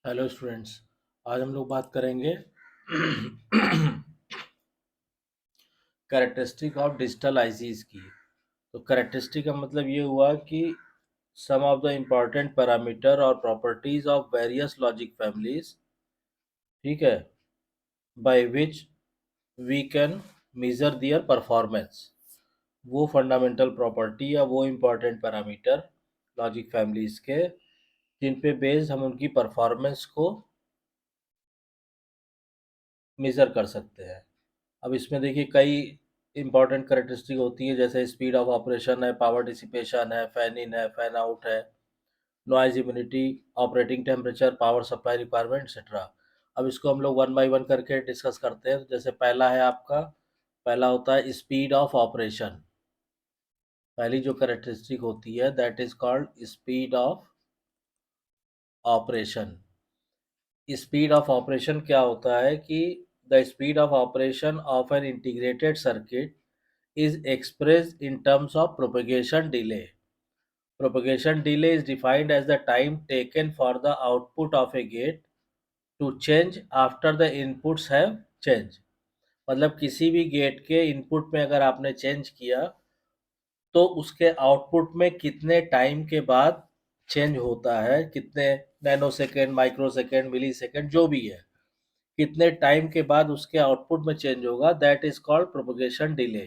Hello students. आज हम लोग बात करेंगे कैरेक्टरिस्टिक ऑफ डिजिटल आईसीज की। तो कैरेक्टरिस्टिक का मतलब ये हुआ कि some of the important parameter और properties of various logic families, ठीक है, by which we can measure their performance. वो फंडामेंटल प्रॉपर्टी या वो इम्पॉर्टेंट पैरामीटर लॉजिक फैमिलीज के जिन पे बेस्ड हम उनकी परफॉर्मेंस को मेजर कर सकते हैं। अब इसमें देखिए कई इंपॉर्टेंट करेक्टरिस्टिक होती है, जैसे स्पीड ऑफ ऑपरेशन है, पावर डिसिपेशन है, फैन इन है, फैन आउट है, noise immunity, operating temperature, power supply requirement etcetera. अब इसको हम लोग वन बाय वन करके डिस्कस करते हैं। जैसे पहला है आपका, पहला होता है स्पीड ऑफ ऑपरेशन। पहली जो करेक्टरिस्टिक होती है that is called speed of operation. Speed of operation क्या होता है कि the speed of operation of an integrated circuit is expressed in terms of propagation delay. Propagation delay is defined as the time taken for the output of a gate to change after the inputs have changed. मतलब किसी भी gate के input में अगर आपने change किया तो उसके आउटपुट में कितने टाइम के बाद चेंज होता है, कितने नैनो सेकेंड, माइक्रो सेकेंड, मिली सेकेंड, जो भी है, कितने टाइम के बाद उसके आउटपुट में चेंज होगा, that is called propagation delay.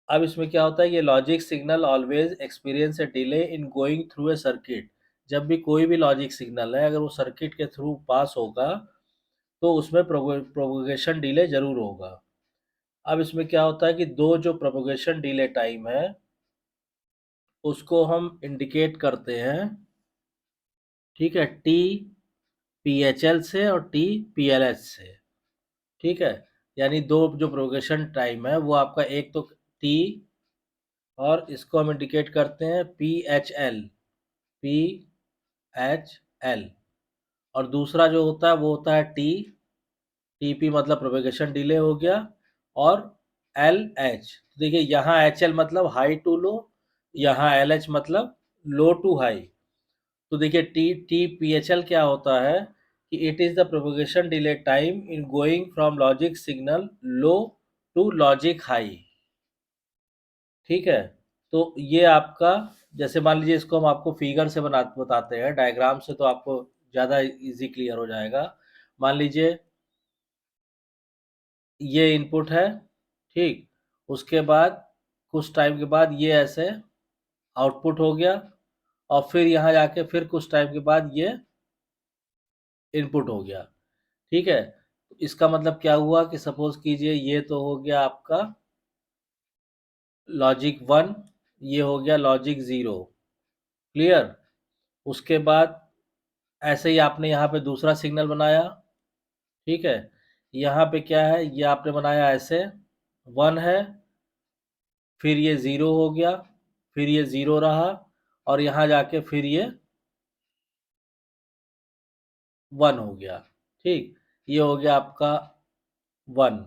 अब इसमें क्या होता है, ये logic signal always experience a delay in going through a circuit. जब भी कोई भी लॉजिक सिग्नल है अगर वो सर्किट के थ्रू पास होगा तो उसमें प्रोपोगेशन डिले जरूर होगा। अब इसमें क्या होता है कि दो जो प्रोपोगेशन डिले टाइम है उसको हम इंडिकेट करते हैं, ठीक है, टी पी एच एल से और टी पी एल एच से। ठीक है, यानी दो जो प्रोपोगेशन टाइम है वो आपका एक तो टी, और इसको हम इंडिकेट करते हैं P H L, P H L, और दूसरा जो होता है वो होता है टी, टी पी मतलब प्रोपेगेशन डिले हो गया, और एल एच। देखिए यहाँ एच एल मतलब हाई टू लो, यहाँ एल एच मतलब लो टू हाई। तो देखिए T T P H L क्या होता है कि it is the propagation delay time in going from logic signal low to logic high. ठीक है, तो ये आपका, जैसे मान लीजिए इसको हम आपको फिगर से बताते हैं, डायग्राम से तो आपको ज़्यादा इजी क्लियर हो जाएगा। मान लीजिए ये इनपुट है, ठीक, उसके बाद कुछ टाइम के बाद ये ऐसे आउटपुट हो गया, और फिर यहाँ जाके फिर कुछ टाइम के बाद ये इनपुट हो गया। ठीक है, तो इसका मतलब क्या हुआ कि सपोज कीजिए ये तो हो गया आपका लॉजिक वन, ये हो गया लॉजिक ज़ीरो। क्लियर। उसके बाद ऐसे ही आपने यहाँ पे दूसरा सिग्नल बनाया, ठीक है, यहाँ पे क्या है, ये आपने बनाया ऐसे, वन है, फिर ये ज़ीरो हो गया, फिर ये ज़ीरो रहा, और यहाँ जाके फिर ये वन हो गया। ठीक, ये हो गया आपका वन,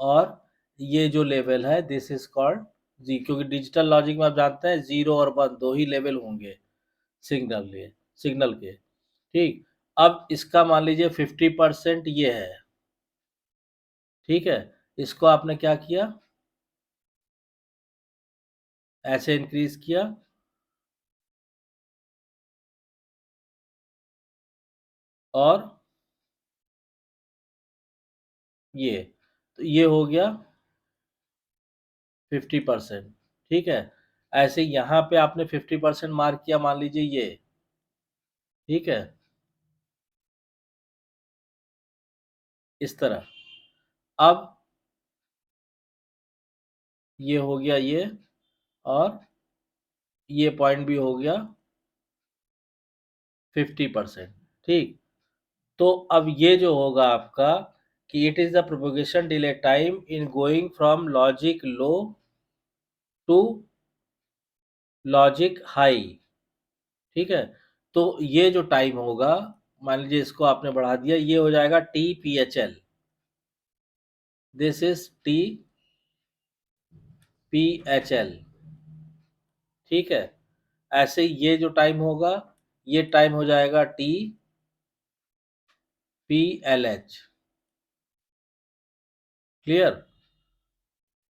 और ये जो लेवल है दिस इज कॉल्ड जी, क्योंकि डिजिटल लॉजिक में आप जानते हैं ज़ीरो और वन दो ही लेवल होंगे सिग्नल के। ठीक, अब इसका मान लीजिए 50% ये है, ठीक है, इसको आपने क्या किया, ऐसे इंक्रीज किया, और ये, तो ये हो गया 50%। ठीक है, ऐसे यहाँ पे आपने 50% मार्क किया, मान लीजिए ये, ठीक है, इस तरह। अब ये हो गया ये, और ये पॉइंट भी हो गया 50%। ठीक, तो अब ये जो होगा आपका कि it is the propagation delay time in going from logic low to logic high. ठीक है, तो ये जो टाइम होगा, मान लीजिए इसको आपने बढ़ा दिया, ये हो जाएगा T P H L, this is T P H L. ठीक है, ऐसे ये जो टाइम होगा ये टाइम हो जाएगा टी PLH। क्लियर?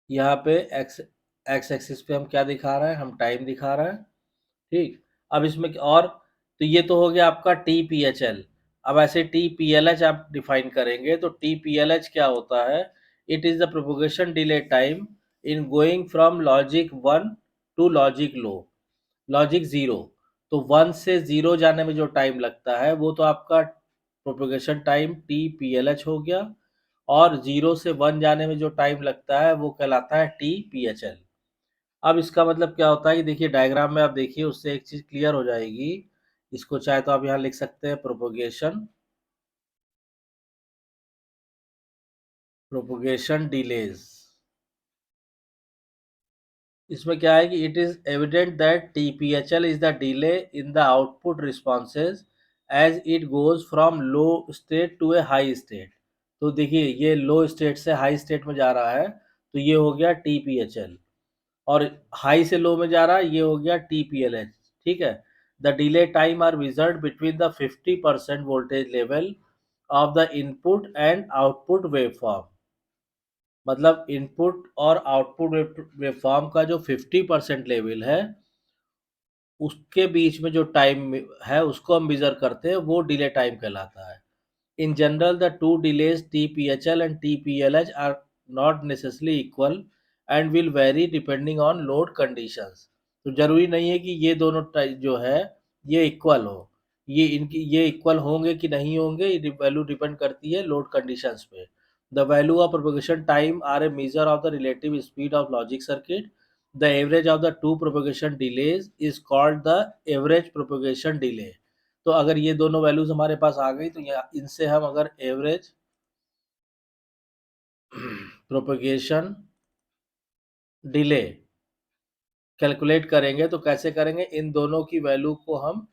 यहाँ पे एक्स एक्स एक्सिस पे हम क्या दिखा रहे हैं, हम टाइम दिखा रहे हैं। ठीक, अब इसमें और तो ये तो हो गया आपका TPHL। अब ऐसे TPLH आप डिफाइन करेंगे तो TPLH क्या होता है, it is the propagation delay time in going from logic 1 to logic low, logic 0। तो 1 से 0 जाने में जो टाइम लगता है वो तो आपका प्रोपोगेशन टाइम TPLH हो गया, और 0 से 1 जाने में जो टाइम लगता है वो कहलाता है TPHL। अब इसका मतलब क्या होता है कि देखिए डायग्राम में आप देखिए, उससे एक चीज क्लियर हो जाएगी। इसको चाहे तो आप यहाँ लिख सकते हैं प्रोपोगेशन डिलेज। इसमें क्या है कि it is evident that TPHL is the delay in the output responses as it goes from low state to a high state. तो देखिए ये लो स्टेट से हाई स्टेट में जा रहा है, तो ये हो गया TPHL, और हाई से लो में जा रहा है, ये हो गया TPLH। ठीक है, the delay time are measured between the 50% voltage level of the input and output waveform. मतलब इनपुट और आउटपुट वेवफॉर्म का जो 50% लेवल है उसके बीच में जो टाइम है उसको हम मेजर करते हैं, वो डिले टाइम कहलाता है। In general, the two delays TPHL and TPLH are not necessarily equal and will vary depending on load conditions। तो जरूरी नहीं है कि ये दोनों जो है ये इक्वल हो, ये इक्वल होंगे कि नहीं होंगे, ये वैल्यू डिपेंड करती है लोड कंडीशंस पे। The value of propagation time are a measure of the relative speed of logic circuit. The average of the two propagation delays is called the average propagation delay. तो अगर ये दोनों values हमारे पास आ गई तो ये इनसे हम अगर एवरेज प्रोपेगेशन डिले कैलकुलेट करेंगे तो कैसे करेंगे, इन दोनों की वैल्यू को हम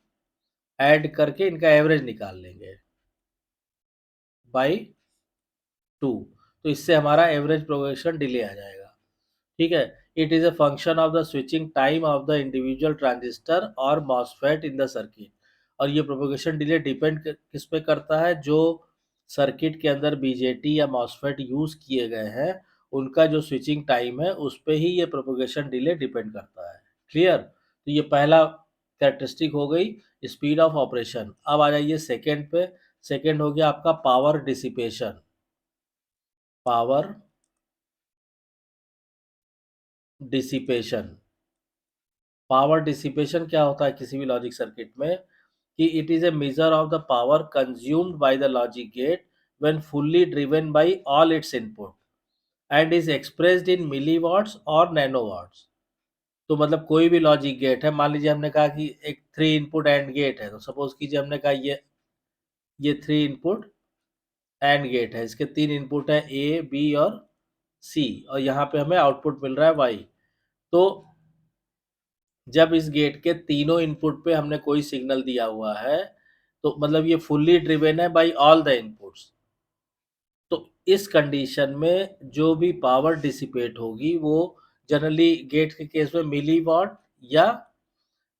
ऐड करके इनका एवरेज निकाल लेंगे बाई 2। तो इससे हमारा एवरेज प्रोपेगेशन डिले आ जाएगा। ठीक है, it is a function of the switching time of the individual transistor और मॉसफेट इन द सर्किट। और ये प्रोपेगेशन डिले डिपेंड किस पे करता है, जो सर्किट के अंदर बीजेटी या मॉसफेट यूज किए गए हैं उनका जो स्विचिंग टाइम है उस पे ही ये प्रोपेगेशन डिले डिपेंड करता है। क्लियर? तो ये पहला कैरेक्टरिस्टिक हो गई स्पीड ऑफ ऑपरेशन। अब आ जाइए सेकेंड पे। सेकेंड हो गया आपका power dissipation. Power dissipation. Power dissipation क्या होता है किसी भी लॉजिक सर्किट में, कि it is a measure of the power consumed by the logic gate when fully driven by all its input and is expressed in milliwatts और nanowatts. तो मतलब कोई भी लॉजिक गेट है, मान लीजिए हमने कहा कि एक 3 इनपुट एंड गेट है, तो सपोज कीजिए हमने कहा ये 3 इनपुट एंड गेट है, इसके 3 इनपुट है ए बी और सी, और यहाँ पे हमें आउटपुट मिल रहा है वाई। तो जब इस गेट के तीनों इनपुट पे हमने कोई सिग्नल दिया हुआ है तो मतलब ये फुल्ली ड्रिवेन है बाय ऑल द इनपुट्स। तो इस कंडीशन में जो भी पावर डिसिपेट होगी वो जनरली गेट के केस में मिली वॉट या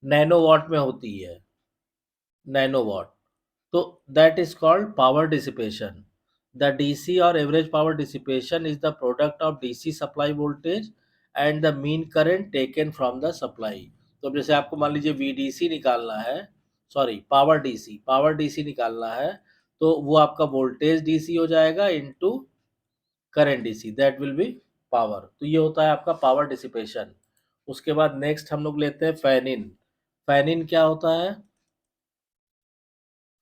नैनो वॉट में होती है, नैनो वॉट। तो that is called power dissipation. The DC और average power dissipation is the product of DC supply voltage and the mean current taken from the supply. तो अब जैसे आपको मान लीजिए VDC निकालना है, सॉरी पावर डीसी निकालना है, तो वो आपका वोल्टेज डीसी हो जाएगा into current DC, that will be power. तो ये होता है आपका पावर डिसिपेशन। उसके बाद नेक्स्ट हम लोग लेते हैं फैन इन। फैन इन क्या होता है?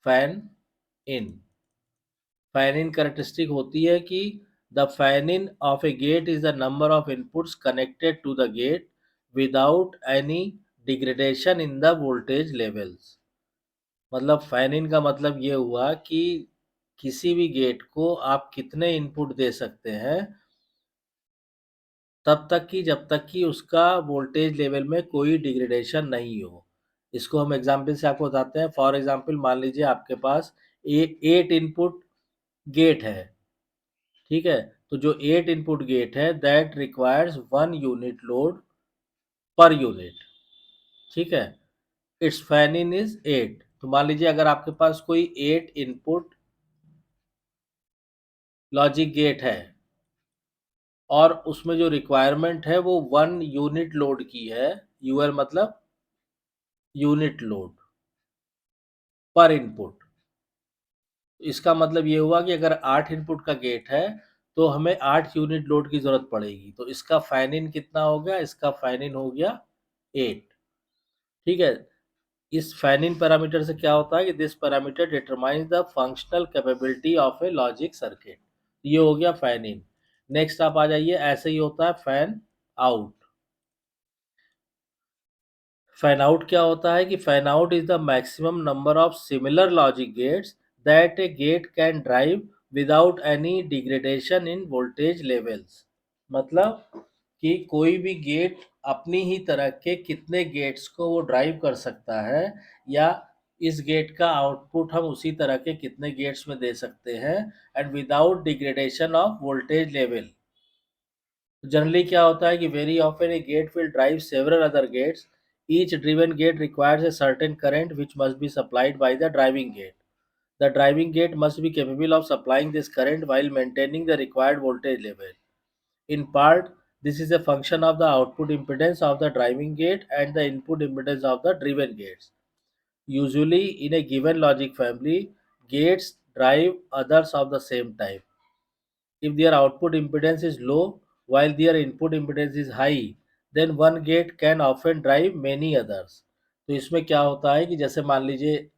Fan in, fan in characteristic होती है कि the fan in of a gate is the number of inputs connected to the gate without any degradation in the voltage levels. मतलब फैन इन का मतलब ये हुआ कि किसी भी गेट को आप कितने इनपुट दे सकते हैं तब तक कि जब तक कि उसका वोल्टेज लेवल में कोई डिग्रेडेशन नहीं हो। इसको हम एग्जाम्पल से आपको बताते हैं। फॉर एग्जाम्पल मान लीजिए आपके पास 8 इनपुट गेट है। ठीक है, तो जो 8 इनपुट गेट है that requires 1 unit load per unit. ठीक है, इट्स फैन इन इज 8। तो मान लीजिए अगर आपके पास कोई 8 इनपुट लॉजिक गेट है और उसमें जो रिक्वायरमेंट है वो 1 यूनिट लोड की है। यूएल मतलब यूनिट लोड पर इनपुट। इसका मतलब ये हुआ कि अगर 8 इनपुट का गेट है तो हमें 8 यूनिट लोड की जरूरत पड़ेगी। तो इसका फैन इन कितना हो गया? इसका फैन इन हो गया 8। ठीक है। इस फैन इन पैरामीटर से क्या होता है कि this parameter determines the functional capability of a logic circuit. ये हो गया फैन इन। नेक्स्ट आप आ जाइए, ऐसे ही होता है फैन आउट। फैन आउट क्या होता है कि fan out is the maximum number of similar logic gates that A get can drive without any degradation in voltage levels. मतलब कि कोई भी गेट अपनी ही तरह के कितने गेट्स को वो ड्राइव कर सकता है, या इस गेट का आउटपुट हम उसी तरह के कितने गेट्स में दे सकते हैं, and without degradation of voltage level. Generally क्या होता है कि very often a gate will drive several other gates. Each driven gate requires a certain current which must be supplied by the driving gate. The driving gate must be capable of supplying this current while maintaining the required voltage level. In part, this is a function of the output impedance of the driving gate and the input impedance of the driven gates. Usually, in a given logic family, gates drive others of the same type. If their output impedance is low while their input impedance is high, then one gate can often drive many others. तो इसमें क्या होता है कि जैसे मान लीजिए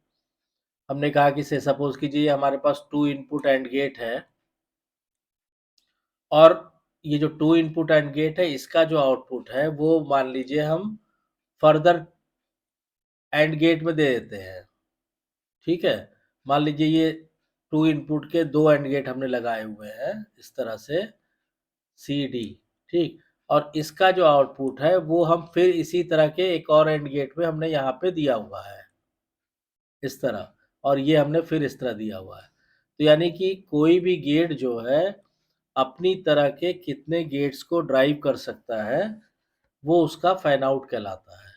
हमने कहा कि से सपोज कीजिए हमारे पास 2 इनपुट एंड गेट है, और ये जो 2 इनपुट एंड गेट है इसका जो आउटपुट है वो मान लीजिए हम फर्दर एंड गेट में दे देते हैं। ठीक है। मान लीजिए ये 2 इनपुट के 2 एंड गेट हमने लगाए हुए हैं इस तरह से सी डी। ठीक। और इसका जो आउटपुट है वो हम फिर इसी तरह के एक और एंड गेट में हमने यहाँ पे दिया हुआ है इस तरह, और ये हमने फिर इस तरह दिया हुआ है। तो यानी कि कोई भी गेट जो है अपनी तरह के कितने गेट्स को ड्राइव कर सकता है, वो उसका फैन आउट कहलाता है।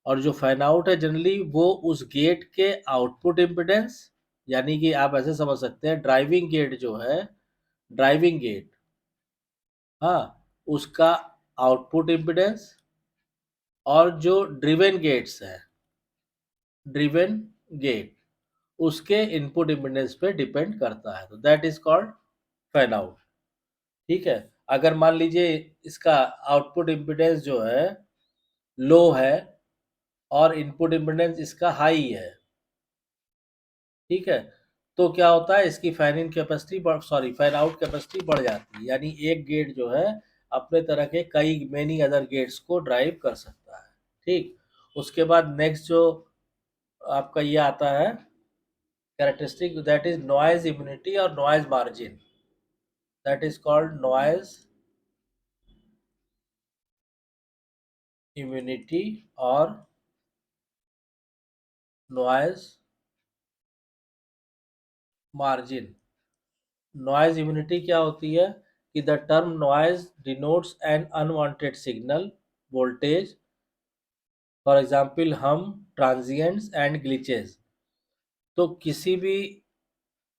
और जो फैन आउट है जनरली वो उस गेट के आउटपुट इम्पिडेंस, यानी कि आप ऐसे समझ सकते हैं ड्राइविंग गेट जो है, ड्राइविंग गेट, हाँ, उसका आउटपुट इम्पिडेंस, और जो ड्रिवन गेट्स है, ड्रिवन गेट, उसके इनपुट इम्पिडेंस पे डिपेंड करता है। तो that is called fan out. ठीक है। अगर मान लीजिए इसका आउटपुट इम्पिडेंस जो है लो है और इनपुट इम्पिडेंस इसका हाई है, ठीक है, तो क्या होता है इसकी fan in capacity fan out capacity बढ़ जाती है। यानी एक गेट जो है अपने तरह के कई मेनी अदर गेट्स को ड्राइव कर सकता है। ठीक। उसके बाद नेक्स्ट जो आपका ये आता है characteristic, that is noise immunity और noise margin. That is called noise immunity और नॉइज मार्जिन। नॉइज इम्यूनिटी क्या होती है कि the term noise denotes an unwanted signal voltage, for example हम ट्रांजिएंट्स एंड ग्लिचेस। तो किसी भी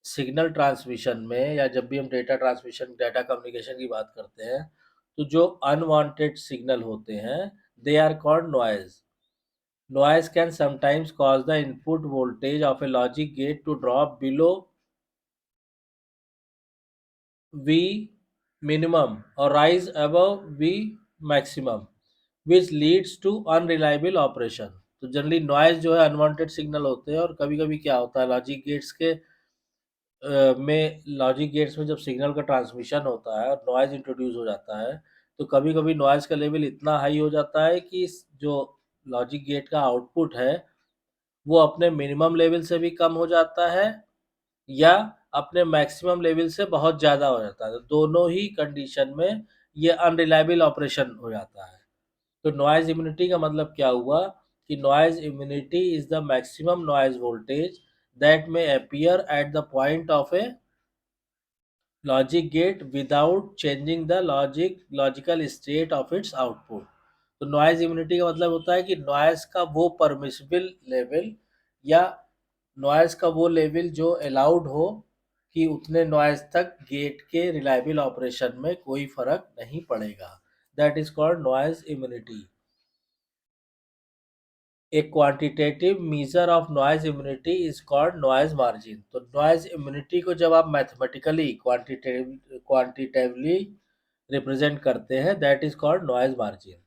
सिग्नल ट्रांसमिशन में या जब भी हम डेटा ट्रांसमिशन डेटा कम्युनिकेशन की बात करते हैं तो जो अनवांटेड सिग्नल होते हैं they are called noise. Noise can sometimes cause the input voltage of a logic gate to drop below V minimum or rise above V maximum, which leads to unreliable operation. तो generally noise जो है unwanted signal होते हैं, और कभी कभी क्या होता है लॉजिक गेट्स के लॉजिक गेट्स में जब सिग्नल का ट्रांसमिशन होता है और नॉइज इंट्रोड्यूस हो जाता है तो कभी कभी नॉइज का लेवल इतना हाई हो जाता है कि जो लॉजिक गेट का आउटपुट है वो अपने मिनिमम लेवल से भी कम हो जाता है या अपने मैक्सिमम लेवल से बहुत ज़्यादा हो जाता है। तो दोनों ही कंडीशन में ये अनरिलायबल ऑपरेशन हो जाता है। तो नॉइज इम्यूनिटी का मतलब क्या हुआ कि noise immunity is the maximum noise voltage that may appear at the point of a logic gate without changing the logical state of its output. तो नॉइज इम्यूनिटी का मतलब होता है कि नॉइज का वो परमिसिबल लेवल या नॉइज का वो लेवल जो अलाउड हो कि उतने नॉइज तक गेट के रिलायबल ऑपरेशन में कोई फर्क नहीं पड़ेगा। That is called noise immunity. A quantitative measure of noise immunity is called noise margin। तो noise immunity को जब आप मैथमेटिकली क्वांटिटेटिवली रिप्रेजेंट करते हैं, that is called noise margin।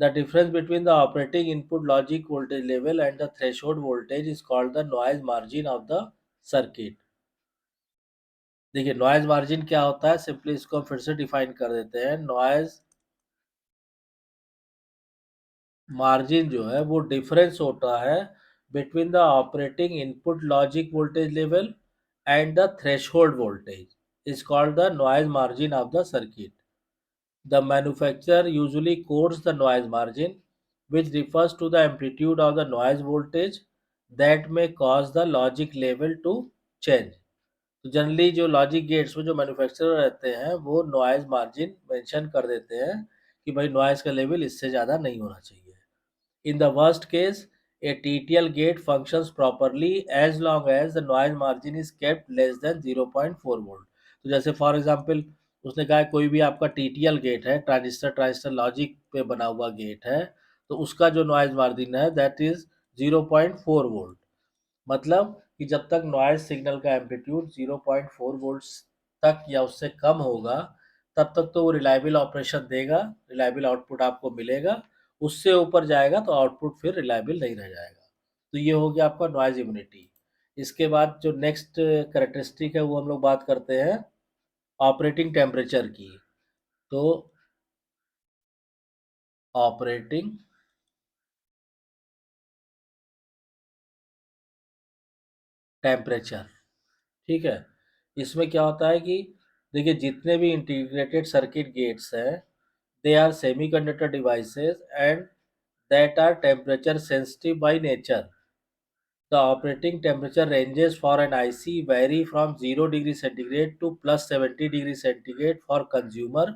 The difference between the operating input logic voltage level and the threshold voltage is called the noise margin of the circuit। देखिए noise margin क्या होता है, simply इसको हम फिर से डिफाइन कर देते हैं। नॉइज मार्जिन जो है वो डिफरेंस होता है between the operating input logic voltage level and the threshold voltage is called the noise margin of the circuit. The manufacturer usually codes the noise margin which refers to the amplitude of the noise voltage that may cause the logic level to change। तो generally जो logic gates में जो manufacturer रहते हैं वो noise margin mention कर देते हैं कि भाई नॉइज का लेवल इससे ज़्यादा नहीं होना चाहिए। In the worst case, a TTL gate functions properly as long as the noise margin is kept less than 0.4 volt. तो जैसे फॉर एग्जांपल उसने कहा है कोई भी आपका TTL गेट है, ट्रांजिस्टर ट्रांजिस्टर लॉजिक पे बना हुआ गेट है, तो उसका जो नॉइज मार्जिन है दैट इज 0.4 वोल्ट। मतलब कि जब तक नॉइज सिग्नल का एम्पलीट्यूड 0.4 वोल्ट्स तक या उससे कम होगा तब तक तो वो रिलायबल ऑपरेशन देगा, रिलायबल आउटपुट आपको मिलेगा। उससे ऊपर जाएगा तो आउटपुट फिर रिलायबल नहीं रह जाएगा। तो ये हो गया आपका नॉइज इम्यूनिटी। इसके बाद जो नेक्स्ट करेक्टरिस्टिक है वो हम लोग बात करते हैं ऑपरेटिंग टेम्परेचर की। तो ऑपरेटिंग टेम्परेचर, ठीक है। इसमें क्या होता है कि देखिए जितने भी इंटीग्रेटेड सर्किट गेट्स हैं they are semiconductor devices and that are temperature sensitive by nature. The operating temperature ranges for an IC vary from 0 degree centigrade to plus 70 degree centigrade for consumer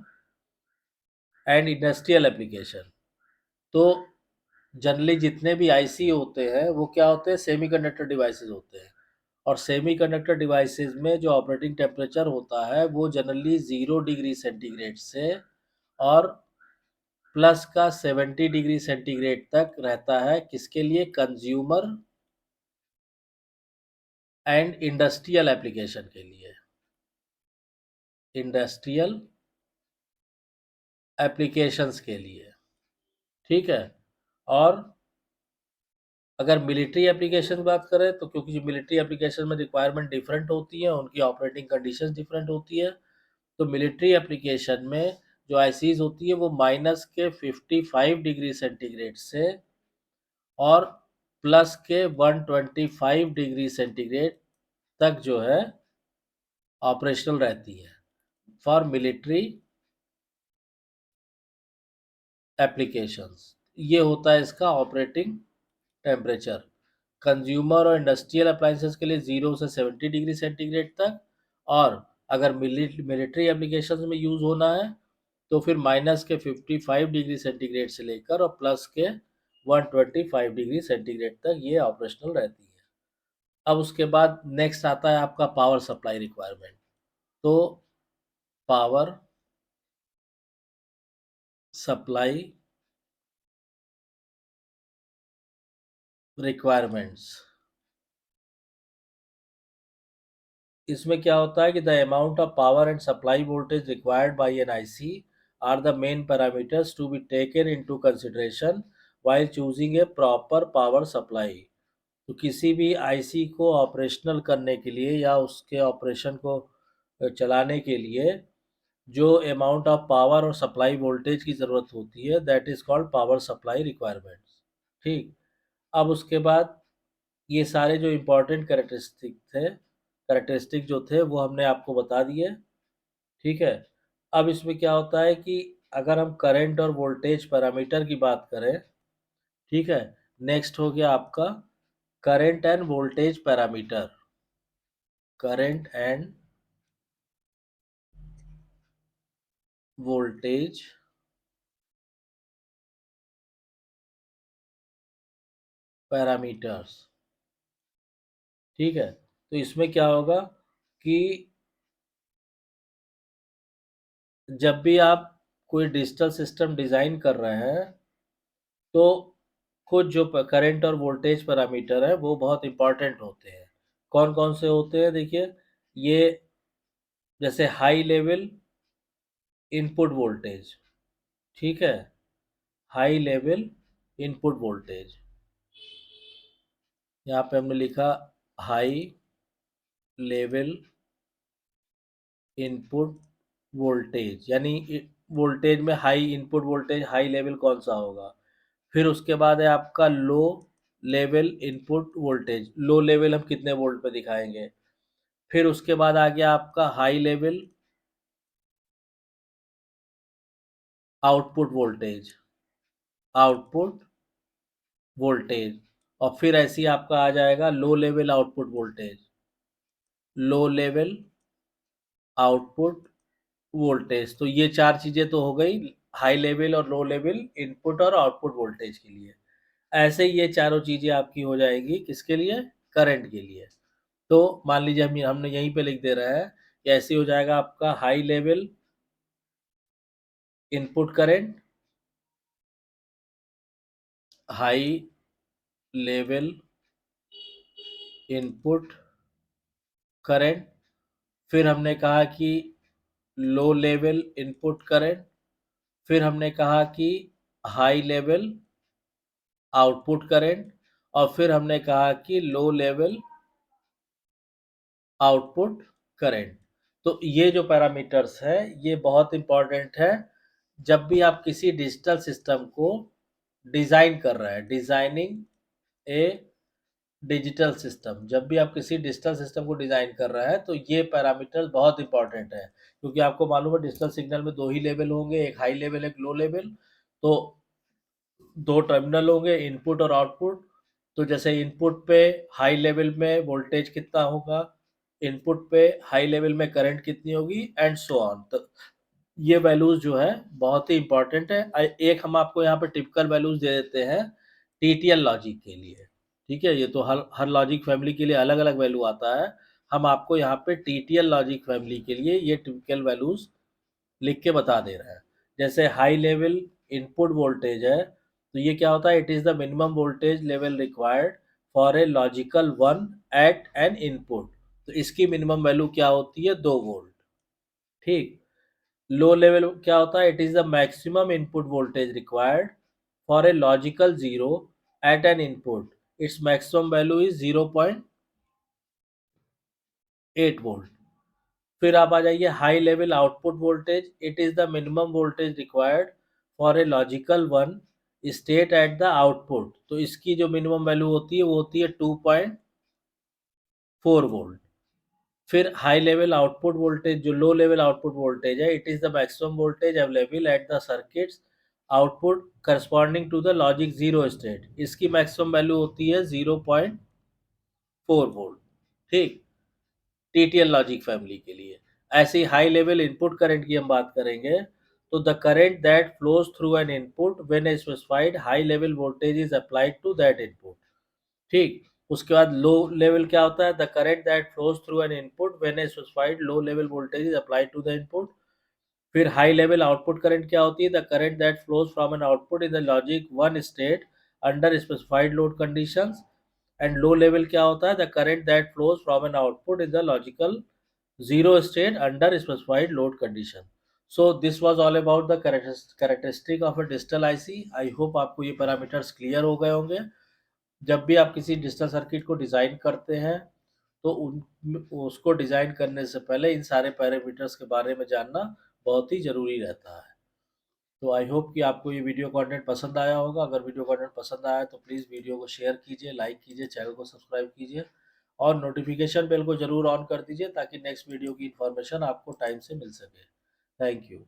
and industrial application। तो generally जितने भी IC होते हैं वो क्या होते हैं, semiconductor devices होते हैं। और सेमीकंडक्टर डिवाइसेस में जो ऑपरेटिंग टेम्परेचर होता है वो जनरली 0 डिग्री सेंटीग्रेड से और प्लस का 70 डिग्री सेंटीग्रेड तक रहता है। किसके लिए, कंज्यूमर एंड इंडस्ट्रियल एप्लीकेशन के लिए, इंडस्ट्रियल एप्लीकेशंस के लिए, ठीक है। और अगर मिलिट्री एप्लीकेशन की बात करें तो क्योंकि जो मिलिट्री एप्लीकेशन में रिक्वायरमेंट डिफरेंट होती है, उनकी ऑपरेटिंग कंडीशंस डिफरेंट होती है। तो मिलिट्री एप्लीकेशन में जो आईसीज होती है वो माइनस के 55 डिग्री सेंटीग्रेड से और प्लस के 125 डिग्री सेंटीग्रेड तक जो है ऑपरेशनल रहती है फॉर मिलिट्री एप्लीकेशंस। ये होता है इसका ऑपरेटिंग टेम्परेचर। कंज्यूमर और इंडस्ट्रियल अप्लाइंसेस के लिए 0 से 70 डिग्री सेंटीग्रेड तक। और अगर मिलिट्री एप्लीकेशंस में यूज़ होना है तो फिर माइनस के 55 डिग्री सेंटीग्रेड से लेकर और प्लस के 125 डिग्री सेंटीग्रेड तक ये ऑपरेशनल रहती है। अब उसके बाद नेक्स्ट आता है आपका पावर सप्लाई रिक्वायरमेंट। तो पावर सप्लाई रिक्वायरमेंट्स, इसमें क्या होता है कि the amount of power and supply voltage required by an IC are the main parameters to be taken into consideration while choosing a proper power supply. तो किसी भी IC को ऑपरेशनल करने के लिए या उसके ऑपरेशन को चलाने के लिए जो अमाउंट ऑफ पावर और सप्लाई वोल्टेज की ज़रूरत होती है that is called power supply requirements, ठीक। अब उसके बाद ये सारे जो इम्पोर्टेंट करेक्टरिस्टिक जो थे वो हमने आपको बता दिए, ठीक है। अब इसमें क्या होता है कि अगर हम करंट और वोल्टेज पैरामीटर की बात करें, ठीक है। नेक्स्ट हो गया आपका current end voltage parameter, current end voltage parameters, ठीक है। तो इसमें क्या होगा कि जब भी आप कोई डिजिटल सिस्टम डिज़ाइन कर रहे हैं, तो कुछ जो करंट और वोल्टेज पैरामीटर है वो बहुत इंपॉर्टेंट होते हैं। कौन कौन से होते हैं देखिए, ये जैसे हाई लेवल इनपुट वोल्टेज, ठीक है, हाई लेवल इनपुट वोल्टेज, यहाँ पे हमने लिखा हाई लेवल इनपुट वोल्टेज, यानी वोल्टेज में high input voltage high level कौन सा होगा। फिर उसके बाद है आपका low level input voltage, low level हम कितने वोल्ट पे दिखाएंगे। फिर उसके बाद आ गया आपका high level output voltage, output voltage, और फिर ऐसे ही आपका आ जाएगा लो लेवल आउटपुट वोल्टेज, लो लेवल आउटपुट वोल्टेज। तो ये चार चीजें तो हो गई हाई लेवल और लो लेवल इनपुट और आउटपुट वोल्टेज के लिए। ऐसे ही ये चारों चीजें आपकी हो जाएगी किसके लिए, करंट के लिए। तो मान लीजिए हमने यहीं पे लिख दे रहा है कि ऐसे हो जाएगा आपका high level input current, high level input current, फिर हमने कहा कि लो लेवल इनपुट करंट, फिर हमने कहा कि हाई लेवल आउटपुट करंट, और फिर हमने कहा कि लो लेवल आउटपुट करंट। तो ये जो पैरामीटर्स है ये बहुत इंपॉर्टेंट है जब भी आप किसी डिजिटल सिस्टम को डिजाइन कर रहे हैं, डिजाइनिंग ए डिजिटल सिस्टम, जब भी आप किसी डिजिटल सिस्टम को डिजाइन कर रहे हैं तो ये पैरामीटर्स बहुत इंपॉर्टेंट है, क्योंकि आपको मालूम है डिजिटल सिग्नल में दो ही लेवल होंगे, एक हाई लेवल एक लो लेवल। तो दो टर्मिनल होंगे इनपुट और आउटपुट। तो जैसे इनपुट पे हाई लेवल में वोल्टेज कितना होगा, इनपुट पे हाई लेवल में करंट कितनी होगी, एंड सो ऑन। तो ये वैल्यूज जो है बहुत ही इंपॉर्टेंट है। एक हम आपको यहाँ पे टिपिकल वैल्यूज दे देते हैं टीटीएल लॉजिक के लिए, ठीक है। ये तो हर हर लॉजिक फैमिली के लिए अलग अलग वैल्यू आता है। हम आपको यहाँ पे टीटीएल लॉजिक फैमिली के लिए ये टिपिकल वैल्यूज लिख के बता दे रहा है। जैसे हाई लेवल इनपुट वोल्टेज है, तो ये क्या होता है, it is the minimum voltage level required for a logical one at an input. तो इसकी मिनिमम वैल्यू क्या होती है, 2 वोल्ट, ठीक। लो लेवल क्या होता है, it is the maximum input voltage required for a logical zero at an input, it's maximum value is 0.8 volt. फिर आप आ जाइए high level output voltage, it is the minimum voltage required for a logical one state at the output. तो इसकी जो minimum value होती है वो होती है 2.4 वोल्ट। फिर हाई लेवल आउटपुट वोल्टेज, जो लो लेवल आउटपुट वोल्टेज है, it is the maximum voltage available at the circuit's output corresponding to the logic zero state. इसकी मैक्सिमम वैल्यू होती है 0.4 वोल्ट, ठीक, टीटीएल लॉजिक फैमिली के लिए। ऐसे ही हाई लेवल इनपुट करंट की हम बात करेंगे, तो the current that flows through an input when a specified high level voltage is applied to that input, ठीक। उसके बाद लो लेवल क्या होता है, the current that flows through an input when a specified low level voltage is applied to the input. फिर high level output current क्या होती है, the current that flows from an output in the logic one state under specified load conditions. And low level क्या होता है, the current that flows from an output in the logical zero state under specified load condition. So this was all about the characteristic of a digital IC. I hope आपको ये parameters clear हो गए होंगे। जब भी आप किसी digital circuit को डिज़ाइन करते हैं तो उसको डिज़ाइन करने से पहले इन सारे पैरामीटर्स के बारे में जानना बहुत ही ज़रूरी रहता है। तो आई होप कि आपको ये वीडियो कंटेंट पसंद आया होगा। अगर वीडियो कंटेंट पसंद आया तो प्लीज़ वीडियो को शेयर कीजिए, लाइक कीजिए, चैनल को सब्सक्राइब कीजिए और नोटिफिकेशन बेल को ज़रूर ऑन कर दीजिए ताकि नेक्स्ट वीडियो की इन्फॉर्मेशन आपको टाइम से मिल सके। Thank you.